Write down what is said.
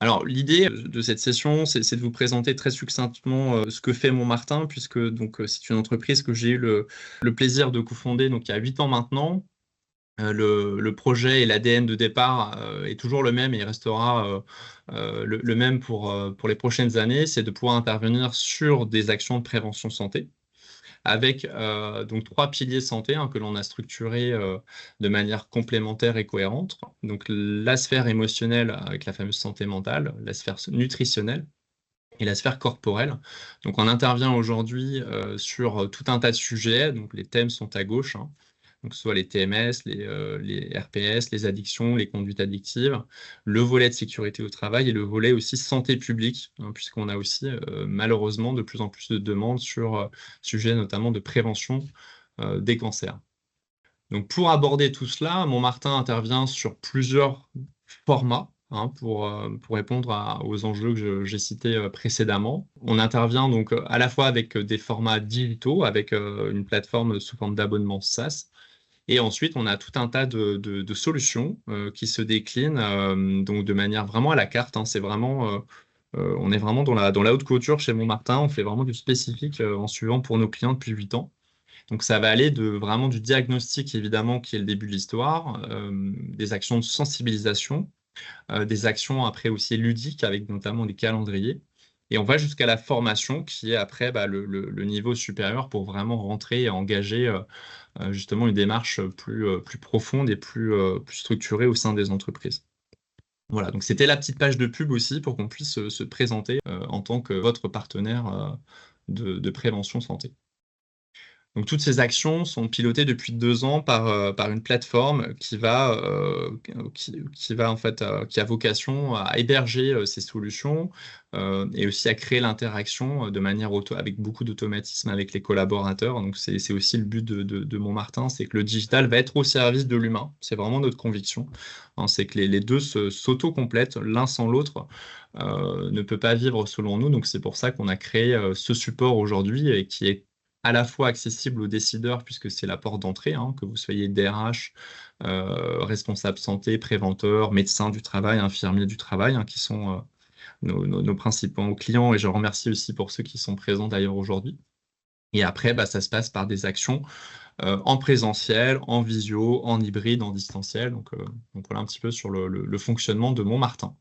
Alors, l'idée de cette session, c'est de vous présenter très succinctement ce que fait Montmartin, puisque donc c'est une entreprise que j'ai eu le plaisir de cofonder donc il y a 8 ans maintenant. Le projet et l'ADN de départ est toujours le même et il restera le même pour les prochaines années. C'est de pouvoir intervenir sur des actions de prévention santé avec donc 3 piliers santé, hein, que l'on a structurés de manière complémentaire et cohérente. Donc la sphère émotionnelle avec la fameuse santé mentale, la sphère nutritionnelle et la sphère corporelle. Donc on intervient aujourd'hui sur tout un tas de sujets, donc les thèmes sont à gauche, hein. Donc que ce soit les TMS, les RPS, les addictions, les conduites addictives, le volet de sécurité au travail et le volet aussi santé publique, hein, puisqu'on a aussi malheureusement de plus en plus de demandes sur sujet notamment de prévention des cancers. Donc pour aborder tout cela, Montmartin intervient sur plusieurs formats, hein, pour répondre aux enjeux que j'ai cités précédemment. On intervient donc à la fois avec des formats digitaux, avec une plateforme sous forme d'abonnement SaaS, et ensuite on a tout un tas de solutions qui se déclinent donc de manière vraiment à la carte, hein. C'est vraiment, on est vraiment dans la haute couture chez Montmartin. On fait vraiment du spécifique en suivant pour nos clients depuis 8 ans. Donc ça va aller vraiment du diagnostic, évidemment, qui est le début de l'histoire, des actions de sensibilisation, des actions après aussi ludiques avec notamment des calendriers. Et on va jusqu'à la formation qui est après le niveau supérieur pour vraiment rentrer et engager justement une démarche plus profonde et plus structurée au sein des entreprises. Voilà, donc c'était la petite page de pub aussi pour qu'on puisse se présenter en tant que votre partenaire de prévention santé. Donc toutes ces actions sont pilotées depuis 2 ans par une plateforme qui va en fait, qui a vocation à héberger ces solutions et aussi à créer l'interaction de manière avec beaucoup d'automatisme avec les collaborateurs. Donc c'est aussi le but de Montmartin, c'est que le digital va être au service de l'humain. C'est vraiment notre conviction, hein, c'est que les 2 s'auto-complètent, l'un sans l'autre ne peut pas vivre selon nous. Donc c'est pour ça qu'on a créé ce support aujourd'hui et qui est à la fois accessible aux décideurs puisque c'est la porte d'entrée, hein, que vous soyez DRH, responsable santé, préventeur, médecin du travail, infirmier du travail, hein, qui sont nos principaux clients, et je remercie aussi pour ceux qui sont présents d'ailleurs aujourd'hui. Et après, ça se passe par des actions en présentiel, en visio, en hybride, en distanciel. Donc voilà un petit peu sur le fonctionnement de Montmartin.